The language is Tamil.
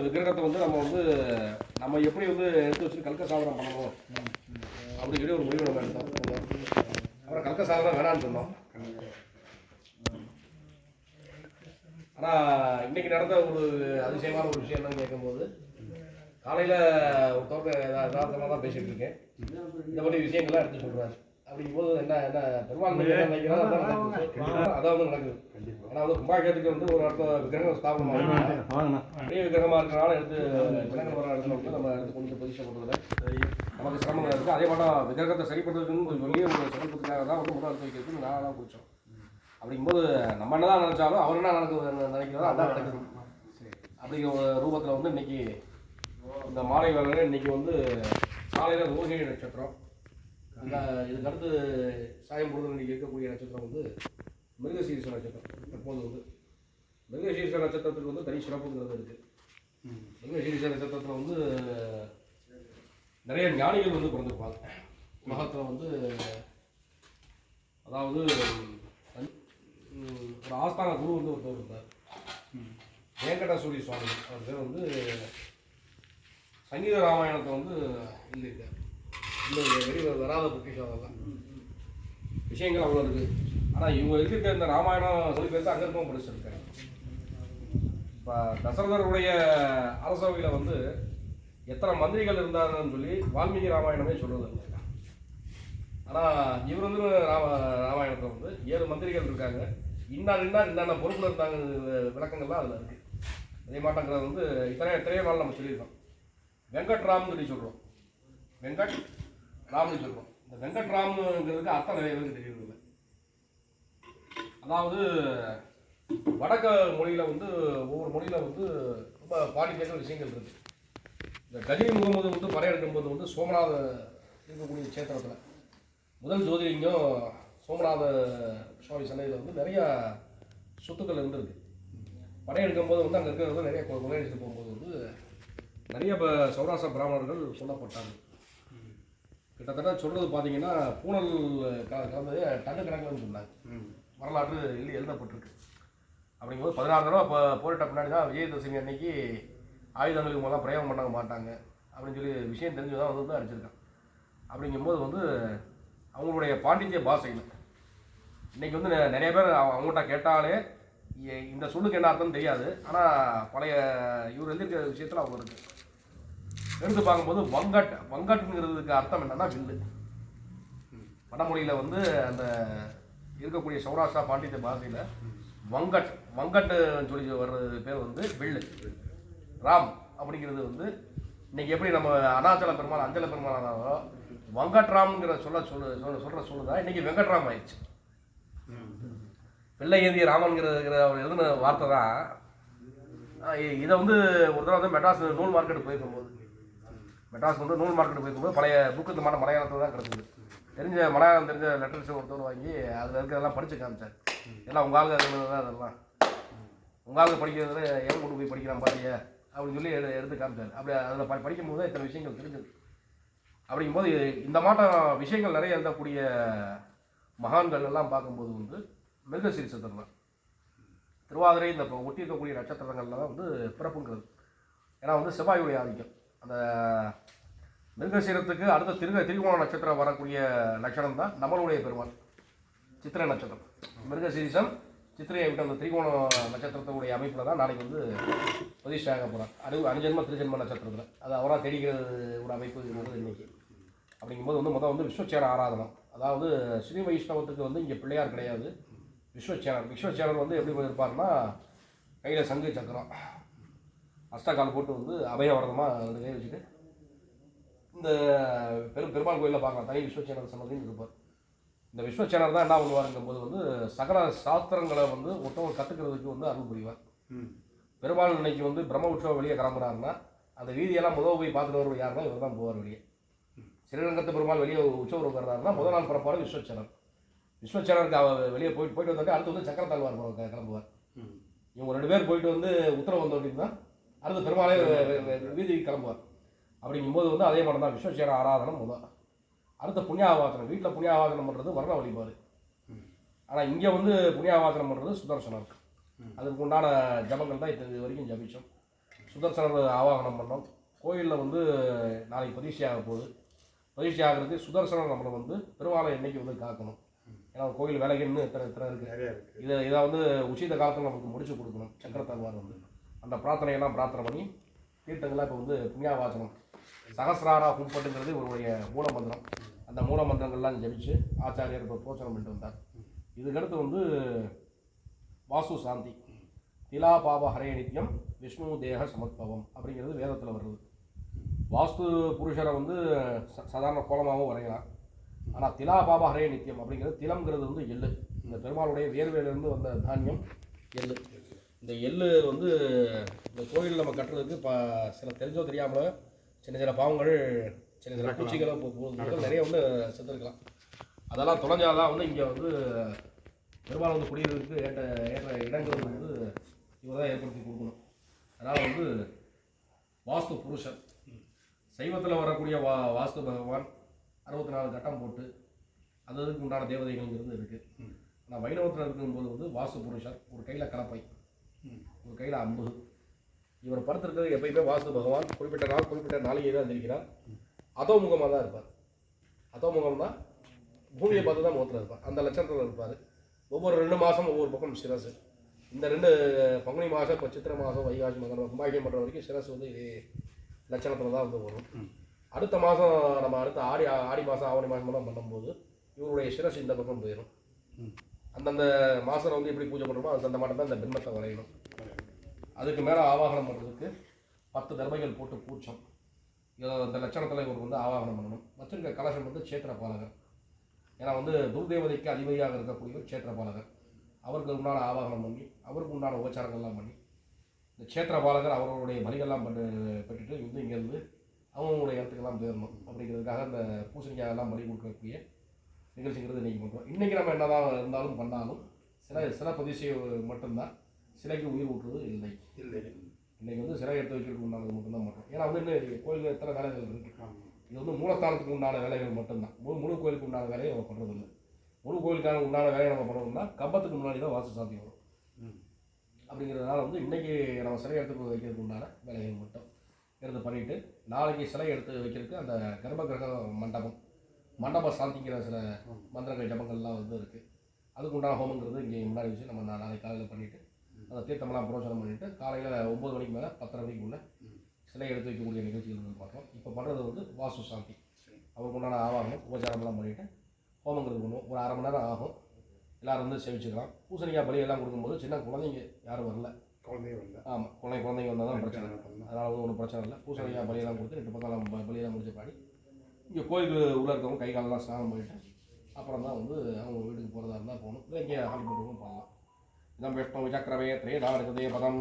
விக்கிரகத்தை வந்து நம்ம எப்படி எடுத்து வச்சு கல்க சாதனம் பண்ணணும் அப்படின்னு சொல்லி ஒரு முடிவு நம்ம எடுத்தோம். அப்புறம் கல்க சாதனம் வேணான்னு சொன்னோம். ஆனால் இன்னைக்கு நடந்த ஒரு அதிசயமான ஒரு விஷயம் என்னன்னு கேட்கும்போது, காலையில் ஒரு தோட்ட யதார்த்தமாக தான் பேசிகிட்டு இருக்கேன். இந்த மாதிரி விஷயங்கள்லாம் எடுத்து சொல்கிறாரு. அப்படிங்கும்போது என்ன பெரும்பான்மை நினைக்கிறாங்க அதான் நடக்குது. ஏன்னா கும்பாபிஷேகத்துக்கு ஒரு இடத்துல விக்கிரகம் ஸ்தாபனம் ஆகும். பெரிய விக்கிரகமாக இருக்கிறனால எடுத்து ஜனங்கள் வர இடத்துல நம்ம எடுத்து கொண்டு பொசிஷன் பண்ணுறதுல நமக்கு சிரமங்கள் இருக்குது. அதே மாதிரி விக்கிரகத்தை சரி பண்ணுறதுக்குன்னு ஒரு வெளியே ஒரு சிறப்புக்காக தான் முதல் எடுத்து வைக்கிறதுக்கு நாளாக பிடிச்சோம். அப்படிங்கும்போது நம்ம என்னதான் நினைச்சாலும் அவர் என்ன நினைக்கிறதோ அதான் நடக்குது. அப்படிங்கிற ஒரு ரூபத்தில் இன்னைக்கு இந்த மாலை வேலையில் இன்னைக்கு காலையில் ரோகிணி நட்சத்திரம், இதுக்கு அடுத்து சாயம் பொழுது இன்னைக்கு இருக்கக்கூடிய நட்சத்திரம் மிருகசீரிஷ நட்சத்திரம். தற்போது மிருகசீரிஷ நட்சத்திரத்துக்கு தனி சிறப்புங்கிறது இருக்குது. மிருகசீரிஷ நட்சத்திரத்தில் நிறைய ஞானிகள் பிறந்திருப்பாங்க. உலகத்தில் அதாவது ஒரு ஆஸ்தான குரு ஒருத்தர் இருந்தார், வேங்கடசூரி சுவாமி. அவர் பேர் சங்கீத ராமாயணத்தை எழுதியிருக்கார். இன்னும் வெளியே வராத பொக்கிஷம் அதெல்லாம் விஷயங்கள் அவ்வளோ இருக்குது. ஆனால் இவங்க எழுதியிருக்க இந்த ராமாயணம் சொல்லி பேச அங்கே இருக்கவும் படிச்சிருக்காரு. இப்போ தசரதருடைய அரசவையில் எத்தனை மந்திரிகள் இருந்தாங்கன்னு சொல்லி வால்மீகி ராமாயணமே சொல்கிறது. ஆனால் இவர் ராமாயணத்தை 7 மந்திரிகள் இருக்காங்க, இன்னார் பொறுப்பில் இருந்தாங்க, விளக்கங்கள்லாம் அதில் இருக்குது. அதே மாட்டங்கிறது இத்தனையோ நாள் நம்ம சொல்லியிருக்கோம். வெங்கட் ராம்னு சொல்லி சொல்கிறோம், வெங்கட் ராம்னு சொல்கிறோம். இந்த வெங்கட் ராம்ங்கிறதுக்கு அர்த்தம் நிறைய பேருக்கு தெரியறதில்லை. அதாவது வடக்க மொழியில் ஒவ்வொரு மொழியில் ரொம்ப பாடிக்கேற்ற விஷயங்கள் இருக்குது. இந்த கஜினி முகமது படையெடுக்கும்போது சோமநாத இருக்கக்கூடிய கஷேத்திரத்தில் முதல் ஜோதிலிங்கம் சோமநாத சுவாமி சன்னதியில் நிறையா சொத்துக்கள் இருந்திருக்கு. படையெடுக்கும்போது அங்கே இருக்கிறது நிறைய கொள்ளையடிச்சு போகும்போது நிறைய சௌராஷ்டிர பிராமணர்கள் கொல்லப்பட்டாங்க. கிட்டத்தட்ட சொல்கிறது பார்த்தீங்கன்னா பூனல் கலந்தது டன்னு கணக்கில்னு சொன்னாங்க. வரலாற்று எழுதப்பட்டிருக்கு. அப்படிங்கும்போது 16 தடவை போரிட்ட பின்னாடி தான் விஜயதசமி அன்னைக்கு ஆயுதங்களுக்கு முதல்ல பிரயோகம் பண்ண மாட்டாங்க அப்படின்னு சொல்லி விஷயம் தெரிஞ்சு தான் அடிச்சிருக்காங்க. அப்படிங்கும்போது அவங்களுடைய பாண்டித்ய பாஷையில் இன்றைக்கி நிறைய பேர் அவங்கள்ட்ட கேட்டாலே இந்த சொல்லுக்கு என்ன அர்த்தம்னு தெரியாது. ஆனால் பழைய இவர் எழுதியிருக்கிற விஷயத்தில் அவங்க இருக்குது. எடுத்து பார்க்கும்போது வங்கட்டுங்கிறதுக்கு அர்த்தம் என்னன்னா வில்லு. வடமொழியில் அந்த இருக்கக்கூடிய சௌராஷ்டிரா பாண்டித்ய பாஷையில் வங்கட்டுன்னு சொல்லி வர்றது பேர் வில்லு. ராம் அப்படிங்கிறது இன்னைக்கு எப்படி நம்ம அருணாச்சல பெருமாள் அஞ்சல பெருமாள் ஆனாலோ வங்கட்ராம்ங்கிற சொல்கிற சொல்லுதான் இன்னைக்கு வெங்கட்ராம் ஆயிடுச்சு. பிள்ளை ஏந்திய ராமன்கிற அவர் எழுதின வார்த்தை தான். இதை ஒரு தடவை மெட்ராஸ் நூல் மார்க்கெட்டு போயிருக்கும்போது நூல் மார்க்கெட்டு போயிருக்கும்போது பழைய புக்கு இந்த மாதிரி மலையாளத்தில் தான் கிடக்குது. மலையாளம் தெரிஞ்ச லெட்டர்ஸ் ஒருத்தர் வாங்கி அதில் இருக்கிறதெல்லாம் படித்து காமிச்சார். எல்லாம் உங்கள் ஆளுங்க தான், அதெல்லாம் உங்கள் ஆளுங்க படிக்கிறதுல ஏன் கொண்டு போய் படிக்கிறான் பாருங்க அப்படின்னு சொல்லி எடுத்து காமிச்சார். அப்படி அதில் படிக்கும்போது தான் இத்தனை விஷயங்கள் தெரிஞ்சது. அப்படிங்கும்போது இந்த மாட்டம் விஷயங்கள் நிறைய எழுதக்கூடிய மகான்கள் எல்லாம் பார்க்கும்போது மிருகசீரிஷத்தில் தான் திருவாதிரை இந்த ஒட்டி இருக்கக்கூடிய நட்சத்திரங்கள்ல தான் பிறப்புங்கிறது. ஏன்னா செவ்வாயுடைய ஆதிக்கம். அந்த மிருகசீரத்துக்கு அடுத்த திரிகோண நட்சத்திரம் வரக்கூடிய நட்சத்திரம் தான் நம்மளுடைய பெருமாள் சித்திரை நட்சத்திரம். மிருகசீரிஷம் சித்திரையை விட்டு அந்த திரிகோண நட்சத்திரத்தினுடைய அமைப்பில் தான் நாளைக்கு பிரதிஷ்டை ஆக போகிறார். அனுஜன்ம திருஜன்ம நட்சத்திரத்தில் அது அவராக தெரிகிறது ஒரு அமைப்பு இருந்தது இன்னைக்கு. அப்படிங்கும்போது முதல் விஸ்வச்சேர ஆராதனம். அதாவது ஸ்ரீ வைஷ்ணவத்துக்கு இங்கே பிள்ளையார் கிடையாது, விஸ்வச்சேரர் எப்படி இருப்பார்னா கையில் சங்கு சக்கரம் அஷ்டகால் போட்டு அபயவரதமாக 2 கை வச்சுட்டு இந்த பெருமாள் கோயிலில் பார்க்கலாம். தனி விஸ்வச்சேனர் சன்னதின்னு இருப்பார். இந்த விஸ்வச்சேனர் தான் என்ன பண்ணுவாருங்கும்போது சகல சாஸ்திரங்களை ஒருத்தவங்க கற்றுக்கிறதுக்கு அருள் புரிவார். பெருமாள் இன்னைக்கு பிரம்ம உற்சவம் வெளியே கிளம்புறாருன்னா அந்த வீதியெல்லாம் முதல் போய் பார்த்துட்டு வருவது யாருன்னா இவர் தான் போவார் வெளியே. ஸ்ரீரங்கத்து பெருமாள் வெளியே உற்சவம் வர்றாருன்னா முதல் நாள் பிறப்பாரு விஸ்வச்சேனர். விஸ்வச்சேனருக்கு வெளியே போயிட்டு வந்துட்டு அடுத்து சக்கரத்தாழ்வார் கிளம்புவார். இவங்க 2 பேர் போயிட்டு உத்தரவு வந்த அப்படின்னா அடுத்து பெருமாளே வீதிக்கு கிளம்புவார். அப்படிங்கும்போது அதே மாதிரி தான் விஸ்வச்சேர ஆராதனம் முதல். அடுத்த புண்ணியாவாசனம், வீட்டில் புண்ணியாவாசனம் பண்ணுறது வர்ண வழிபாடு. ஆனால் இங்கே புண்ணியாவாசனம் பண்ணுறது சுதர்சனம். அதுக்கு உண்டான ஜபங்கள் தான் இது வரைக்கும் ஜபிச்சோம். சுதர்சனர் ஆவாகனம் பண்ணோம். கோயிலில் வந்து நாளைக்கு பிரதிஷ்டை ஆக போகுது. பிரதிஷ்டை ஆகிறதுக்கு சுதர்சனர் நம்மளை வந்து பெருமாளை என்னைக்கு வந்து காக்கணும். ஏன்னா கோயில் வேலைகள்னு எத்தனை இருக்குது. இதை வந்து உச்சித காலத்தில் நமக்கு முடிச்சு கொடுக்கணும். சக்கரத்தாழ்வார் வந்து அந்த பிரார்த்தனை பண்ணி தீர்த்தங்கள்லாம் இப்போ வந்து புண்ணியாவாசனம் சகசிராரா கும்பட்டுங்கிறது இவருடைய மூல மந்திரம். அந்த மூல மந்திரங்கள்லாம் ஜெபிச்சு ஆச்சாரியர் இப்போ போச்சனம் பண்ணிட்டு வந்தார். இதுக்கடுத்து வந்து வாஸ்து சாந்தி திலா பாப ஹரே நித்தியம் விஷ்ணு தேக சமத்பவம் அப்படிங்கிறது வேதத்தில் வருது. வாஸ்து புருஷரை வந்து சாதாரண கோலமாகவும் வரையலாம். ஆனால் திலா பாப ஹரே நித்தியம் அப்படிங்கிறது திலம்ங்கிறது வந்து எள்ளு. இந்த பெருமாளுடைய வேர்வையிலிருந்து வந்த தானியம் எள்ளு. இந்த எள்ளு வந்து இந்த கோயில் நம்ம கட்டுறதுக்கு சில தெரிஞ்சோ தெரியாமலோ சின்ன சின்ன பாவங்கள் சின்ன சின்ன பூச்சிகளோ நிறைய வந்து செத்துருக்கலாம். அதெல்லாம் தொலைஞ்சாதான் வந்து இங்கே வந்து பெருமாள் வந்து குடியிருக்கிறதுக்கு ஏற்ற இடங்கள் வந்து இவர் தான் ஏற்படுத்தி கொடுக்கணும். அதனால் வந்து வாஸ்து புருஷன் சைவத்தில் வரக்கூடிய வாஸ்து பகவான் 64 கட்டம் போட்டு அதுக்கு உண்டான தேவதைகள்ங்கிறது இருக்குது. ஆனால் வைணவத்தில் இருக்கும்போது வந்து வாஸ்து புருஷன் ஒரு கையில் கலப்பை ஒரு கையில் அம்பு. இவர் படுத்திருக்கிறது எப்பயுமே வாஸ்து பகவான் குறிப்பிட்ட நாள் குறிப்பிட்ட நாளிகை தான் இருக்கிறார். அதோமுகமாக தான் இருப்பார். அதோமுகம் தான் பூமியை பார்த்து தான் முகத்தில் இருப்பார். அந்த லட்சணத்தில் இருப்பார். ஒவ்வொரு 2 மாதம் ஒவ்வொரு பக்கம் சிரசு. இந்த 2 பங்குனி மாதம் இப்போ சித்திரை மாதம் வைகாசி மாதம் கும்பாபிஷேகம் பண்ணுற வரைக்கும் சிரசு வந்து இதே லட்சணத்தில் தான் வந்து வரும். அடுத்த மாதம் நம்ம அடுத்த ஆடி மாதம் ஆவணி மாதம் தான் பண்ணும்போது இவருடைய சிரசு இந்த பக்கம் போயிடும். அந்தந்த மாதம் வந்து எப்படி பூஜை பண்ணுறோமோ அந்த மாட்டம் தான் இந்த பின்பத்தை வரையணும். அதுக்கு மேலே ஆவாகனம் பண்ணுறதுக்கு 10 தர்மைகள் போட்டு பூச்சம் இந்த லட்சணத்தில் இவர் வந்து ஆவாகனம் பண்ணணும். வச்சிருக்க கலசம் வந்து சேத்திர பாலகர். ஏன்னா வந்து துர்தேவதைக்கு அதிபதியாக இருக்கக்கூடிய சேத்திர பாலகர். அவருக்கு உண்டான ஆவாகனம் பண்ணி அவருக்கு உண்டான உபச்சாரங்கள்லாம் பண்ணி இந்த சேத்திர பாலகர் அவர்களுடைய பலிகள்லாம் பெற்றுட்டு வந்து இங்கேருந்து அவங்களுடைய இடத்துக்கெல்லாம் போயிடணும். அப்படிங்கிறதுக்காக அந்த பூசணிக்காயெல்லாம் பலி கொடுக்கக்கூடிய நிகழ்ச்சிங்கிறது இன்றைக்கி பண்ணுறோம். இன்றைக்கி நம்ம என்ன தான் இருந்தாலும் பண்ணாலும் சில பிரதிஷ்டை மட்டும்தான், சிலைக்கு உயிர் ஊற்றுறது இல்லை. இன்றைக்கி வந்து சிலை எடுத்து வைக்கிறதுக்கு உண்டானது மட்டும்தான் பண்ணுறோம். ஏன்னா வந்து இன்னும் கோயிலில் எத்தனை வேலைகள் இருக்குது. இது வந்து மூலஸ்தானத்துக்கு உண்டான வேலைகள் மட்டும்தான். முழு கோயிலுக்கு உண்டான வேலையை நம்ம பண்ணுறதில்லை. முழு கோயிலுக்கான உண்டான வேலையை நம்ம பண்ணணும்னா கம்பத்துக்கு முன்னாடி தான் வாஸ்து சாந்தி வரும். அப்படிங்கிறதுனால வந்து இன்றைக்கி நம்ம சிலை எடுத்து வைக்கிறதுக்கு உண்டான வேலைகள் மட்டும் எடுத்து பண்ணிவிட்டு நாளைக்கு சிலை எடுத்து வைக்கிறதுக்கு அந்த கர்ப்பகிரக மண்டப சாந்திங்கிற சில மந்திரங்கள் ஜபங்கள்லாம் வந்து இருக்குது. அதுக்கு உண்டான ஹோமங்கிறது இங்கே முன்னாடி வச்சு நம்ம நாளைக்கு காலையில் பண்ணிவிட்டு அந்த தீர்த்தமெல்லாம் புரோச்சனம் பண்ணிவிட்டு காலையில் 9 மணிக்கு மேலே 10:30 மணிக்குள்ளே சிலை எடுத்து வைக்கக்கூடிய நிகழ்ச்சிகள் பார்க்குறோம். இப்போ பண்ணுறது வந்து வாஸ்து சாந்தி. அவருக்கு உண்டான ஆவாகனம் உபச்சாரம்லாம் பண்ணிவிட்டு ஹோமங்கிறது பண்ணுவோம். ஒரு 1/2 மணி நேரம் ஆகும். எல்லோரும் வந்து சேவிச்சுக்கலாம். பூசணிக்காய் பலியெல்லாம் கொடுக்கும்போது சின்ன குழந்தைங்க யாரும் வரல. ஆமாம், குழந்தைங்க வந்தால் தான் பிரச்சனை. அதனால் வந்து ஒன்றும் பிரச்சனை இல்லை. பூசணிக்காய் பலியெல்லாம் கொடுத்து 2 பக்கம் பலியெல்லாம் முடிச்சு பாடி இங்கே கோயிலுக்கு உள்ளே இருக்கவங்க கை காலெல்லாம் ஸ்நானம் பண்ணிவிட்டு அப்புறம் தான் வந்து அவங்க வீட்டுக்கு போகிறதா இருந்தால் போகணும். இல்லை இங்கே ஹால் போட்டுக்கும் பண்ணலாம். இதான் விஷ்ணு சக்கரவே திரேடாடுகதே பதம்